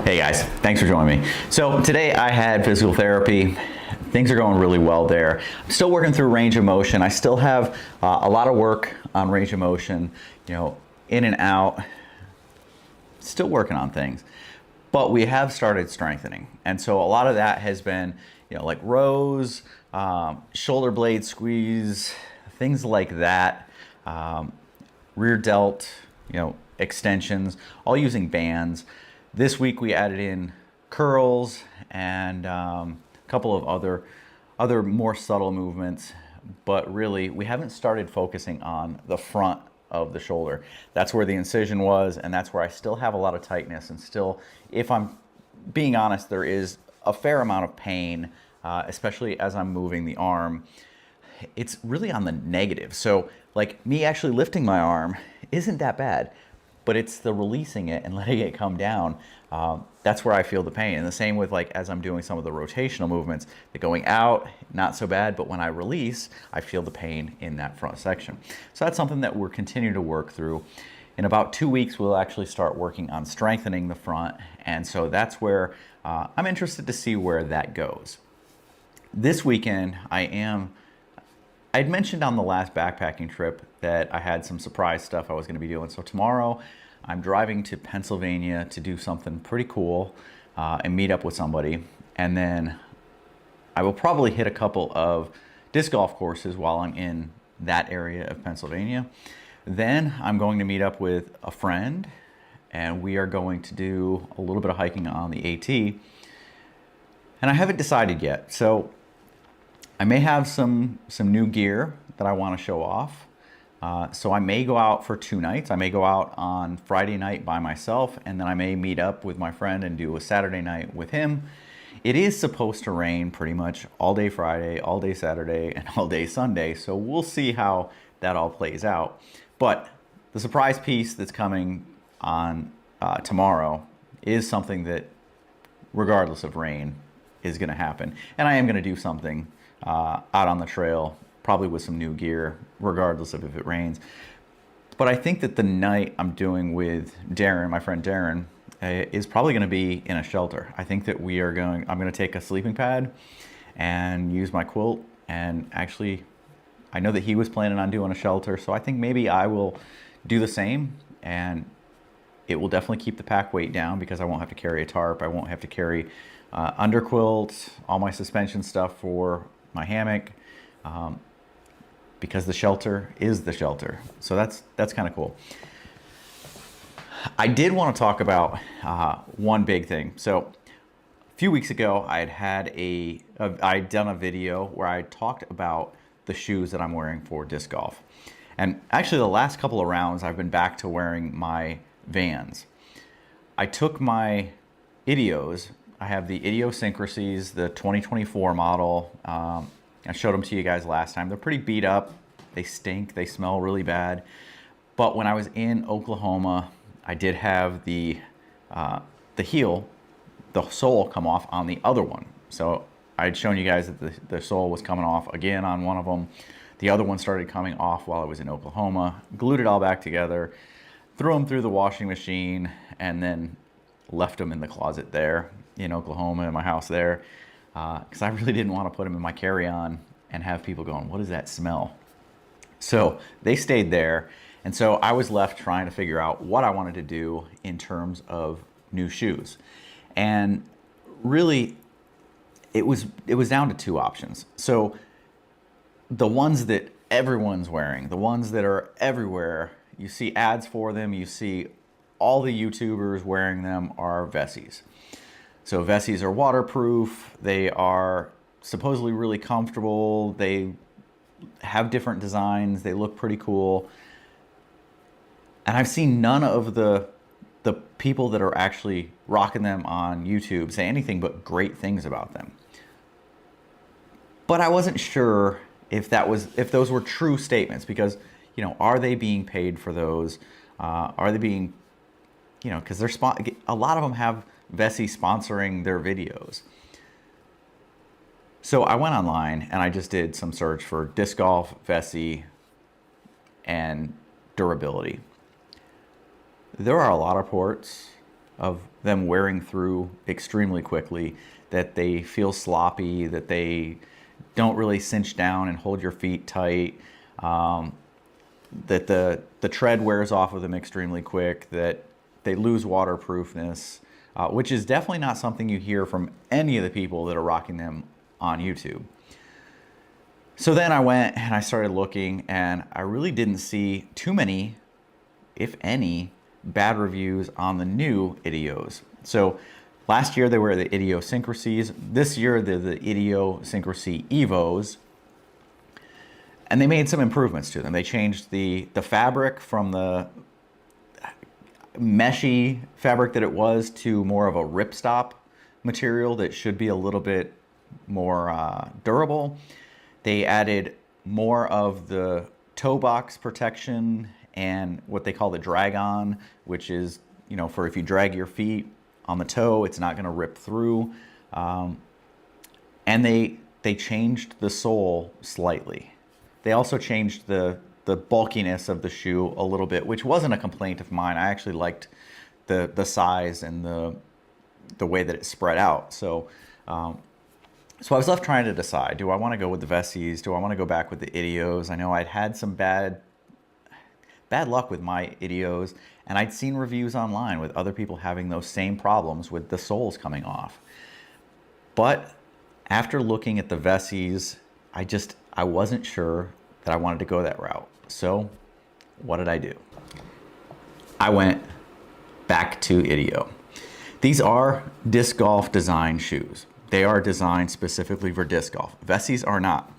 Hey guys, thanks for joining me. So today I had physical therapy. Things are going really well there. I'm still working through range of motion. I still have a lot of work on range of motion, in and out, still working on things. But we have started strengthening. And so a lot of that has been, like rows, shoulder blade squeeze, things like that, rear delt, extensions, all using bands. This week we added in curls and a couple of other more subtle movements, but really we haven't started focusing on the front of the shoulder. That's where the incision was, and that's where I still have a lot of tightness, and still, if I'm being honest, there is a fair amount of pain, especially as I'm moving the arm. It's really on the negative. So like me actually lifting my arm isn't that bad, but it's the releasing it and letting it come down. That's where I feel the pain. And the same with as I'm doing some of the rotational movements, the going out, not so bad, but when I release, I feel the pain in that front section. So that's something that we're continuing to work through. In about 2 weeks, we'll actually start working on strengthening the front. And so that's where I'm interested to see where that goes. This weekend, I'd mentioned on the last backpacking trip that I had some surprise stuff I was going to be doing. So tomorrow I'm driving to Pennsylvania to do something pretty cool and meet up with somebody. And then I will probably hit a couple of disc golf courses while I'm in that area of Pennsylvania. Then I'm going to meet up with a friend, and we are going to do a little bit of hiking on the AT. And I haven't decided yet. So I may have some new gear that I want to show off. So I may go out for 2 nights. I may go out on Friday night by myself, and then I may meet up with my friend and do a Saturday night with him. It is supposed to rain pretty much all day Friday, all day Saturday, and all day Sunday. So we'll see how that all plays out. But the surprise piece that's coming on tomorrow is something that, regardless of rain, is going to happen. And I am going to do something out on the trail, probably with some new gear, regardless of if it rains. But I think that the night I'm doing with Darren, my friend Darren, is probably going to be in a shelter. I think that I'm going to take a sleeping pad and use my quilt. And actually, I know that he was planning on doing a shelter, so I think maybe I will do the same. And it will definitely keep the pack weight down because I won't have to carry a tarp. I won't have to carry underquilt, all my suspension stuff for my hammock, because the shelter is the shelter. So that's kind of cool. I did want to talk about one big thing. So a few weeks ago, I'd done a video where I talked about the shoes that I'm wearing for disc golf. And actually the last couple of rounds, I've been back to wearing my Vans. I took my Idios. I have the Idiosyncrasies, the 2024 model. I showed them to you guys last time. They're pretty beat up. They stink. They smell really bad. But when I was in Oklahoma, I did have the heel, the sole come off on the other one. So I'd shown you guys that the sole was coming off again on one of them. The other one started coming off while I was in Oklahoma. Glued it all back together, threw them through the washing machine, and then left them in the closet there in Oklahoma, in my house there, because I really didn't want to put them in my carry-on and have people going, what does that smell? So they stayed there, and so I was left trying to figure out what I wanted to do in terms of new shoes. And really, it was down to 2 options. So the ones that everyone's wearing, the ones that are everywhere, you see ads for them, you see all the YouTubers wearing them, are Vessies. So Vessies are waterproof, they are supposedly really comfortable, they have different designs, they look pretty cool. And I've seen none of the people that are actually rocking them on YouTube say anything but great things about them. But I wasn't sure if those were true statements, because are they being paid for those? Are they being, because a lot of them have Vessies sponsoring their videos. So I went online and I just did some search for disc golf, Vessie, and durability. There are a lot of reports of them wearing through extremely quickly, that they feel sloppy, that they don't really cinch down and hold your feet tight, that the tread wears off of them extremely quick, that they lose waterproofness, which is definitely not something you hear from any of the people that are rocking them on YouTube. So then I went and I started looking, and I really didn't see too many, if any, bad reviews on the new Idios. So last year they were the Idiosyncrasies. This year they're the Idiosyncrasy Evos. And they made some improvements to them. They changed the fabric from the meshy fabric that it was to more of a ripstop material that should be a little bit more durable. They added more of the toe box protection and what they call the drag on, which is, you know, for if you drag your feet on the toe, it's not going to rip through. And they changed the sole slightly. They also changed the bulkiness of the shoe a little bit, which wasn't a complaint of mine. I actually liked the size and the way that it spread out. So I was left trying to decide, do I want to go with the Vessies? Do I want to go back with the Idios? I know I'd had some bad luck with my Idios, and I'd seen reviews online with other people having those same problems with the soles coming off. But after looking at the Vessies, I wasn't sure that I wanted to go that route. So what did I do? I went back to Idio. These are disc golf design shoes. They are designed specifically for disc golf. Vessies are not.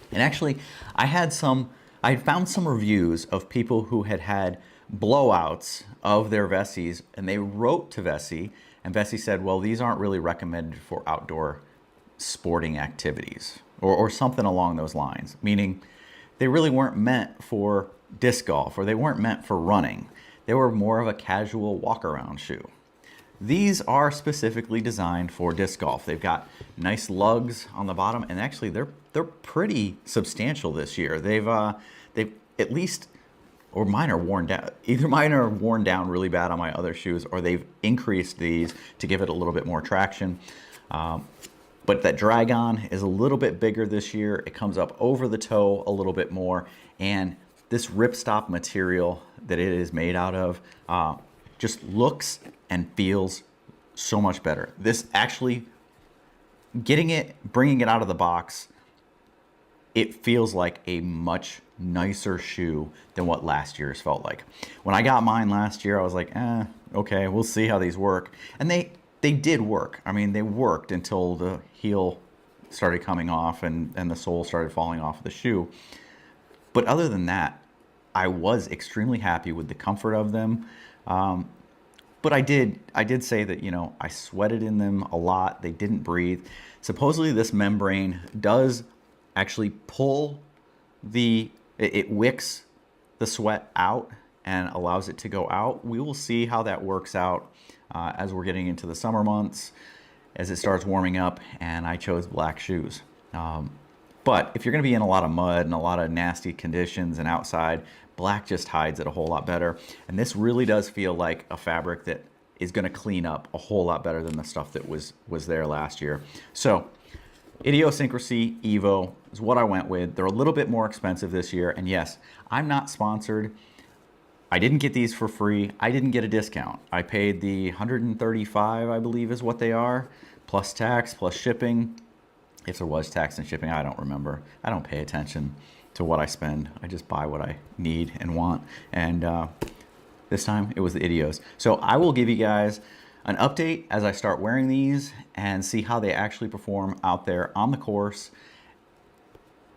And actually, I had found some reviews of people who had blowouts of their Vessies, and they wrote to Vessie, and Vessie said, well, these aren't really recommended for outdoor sporting activities, or something along those lines, meaning they really weren't meant for disc golf, or they weren't meant for running. They were more of a casual walk-around shoe. These are specifically designed for disc golf. They've got nice lugs on the bottom, and actually they're pretty substantial this year. They've at least, or mine are worn down. Either mine are worn down really bad on my other shoes, or they've increased these to give it a little bit more traction. But that drag on is a little bit bigger this year. It comes up over the toe a little bit more, and this ripstop material that it is made out of just looks and feels so much better. This actually, bringing it out of the box, it feels like a much nicer shoe than what last year's felt like. When I got mine last year, I was like, okay, we'll see how these work. And they did work. I mean, they worked until the heel started coming off and the sole started falling off of the shoe. But other than that, I was extremely happy with the comfort of them. But I did say that, you know, I sweated in them a lot. They didn't breathe. Supposedly this membrane does actually pull it wicks the sweat out and allows it to go out. We will see how that works out as we're getting into the summer months, as it starts warming up, and I chose black shoes. But if you're gonna be in a lot of mud and a lot of nasty conditions and outside, black just hides it a whole lot better. And this really does feel like a fabric that is gonna clean up a whole lot better than the stuff that was there last year. So Idiosyncrasy Evo is what I went with. They're a little bit more expensive this year. And yes, I'm not sponsored. I didn't get these for free. I didn't get a discount. I paid the $135, I believe is what they are, plus tax, plus shipping. If there was tax and shipping, I don't remember. I don't pay attention to what I spend. I just buy what I need and want. And this time it was the Idios. So I will give you guys an update as I start wearing these and see how they actually perform out there on the course,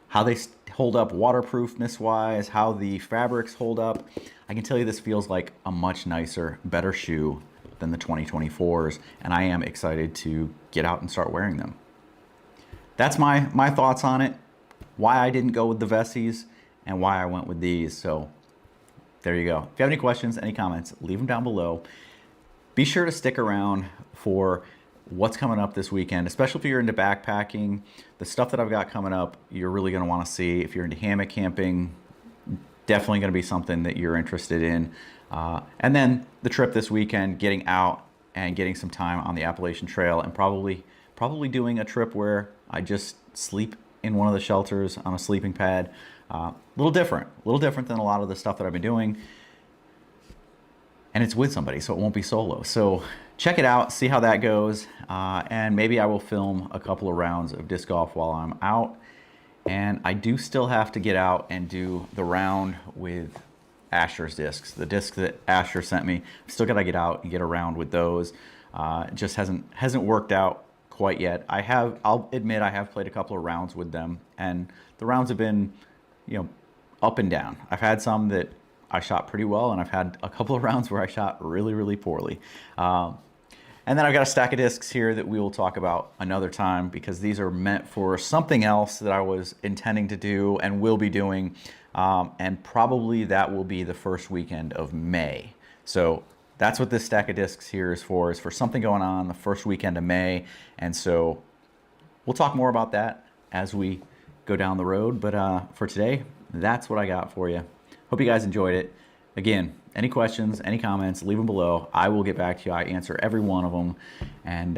how they hold up waterproofness wise, how the fabrics hold up. I can tell you this feels like a much nicer, better shoe than the 2024s, and I am excited to get out and start wearing them. That's my thoughts on it, why I didn't go with the Vessies, and why I went with these. So there you go. If you have any questions, any comments, leave them down below. Be sure to stick around for what's coming up this weekend, especially if you're into backpacking. The stuff that I've got coming up, you're really going to want to see. If you're into hammock camping, definitely going to be something that you're interested in. And then the trip this weekend, getting out and getting some time on the Appalachian Trail, and probably doing a trip where I just sleep in one of the shelters on a sleeping pad. A little different than a lot of the stuff that I've been doing. And it's with somebody, so it won't be solo. So check it out, see how that goes. And maybe I will film a couple of rounds of disc golf while I'm out. And I do still have to get out and do the round with Asher's discs. The disc that Asher sent me, I've still got to get out and get a round with those. It just hasn't worked out quite yet. I'll admit I have played a couple of rounds with them, and the rounds have been, up and down. I've had some that I shot pretty well, and I've had a couple of rounds where I shot really, really poorly. And then I've got a stack of discs here that we will talk about another time, because these are meant for something else that I was intending to do and will be doing. And probably that will be the first weekend of May. So that's what this stack of discs here is for something going on the first weekend of May. And so we'll talk more about that as we go down the road. But for today, that's what I got for you. Hope you guys enjoyed it. Again, any questions, any comments, leave them below. I will get back to you. I answer every one of them. And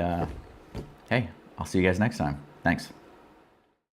hey, I'll see you guys next time. Thanks.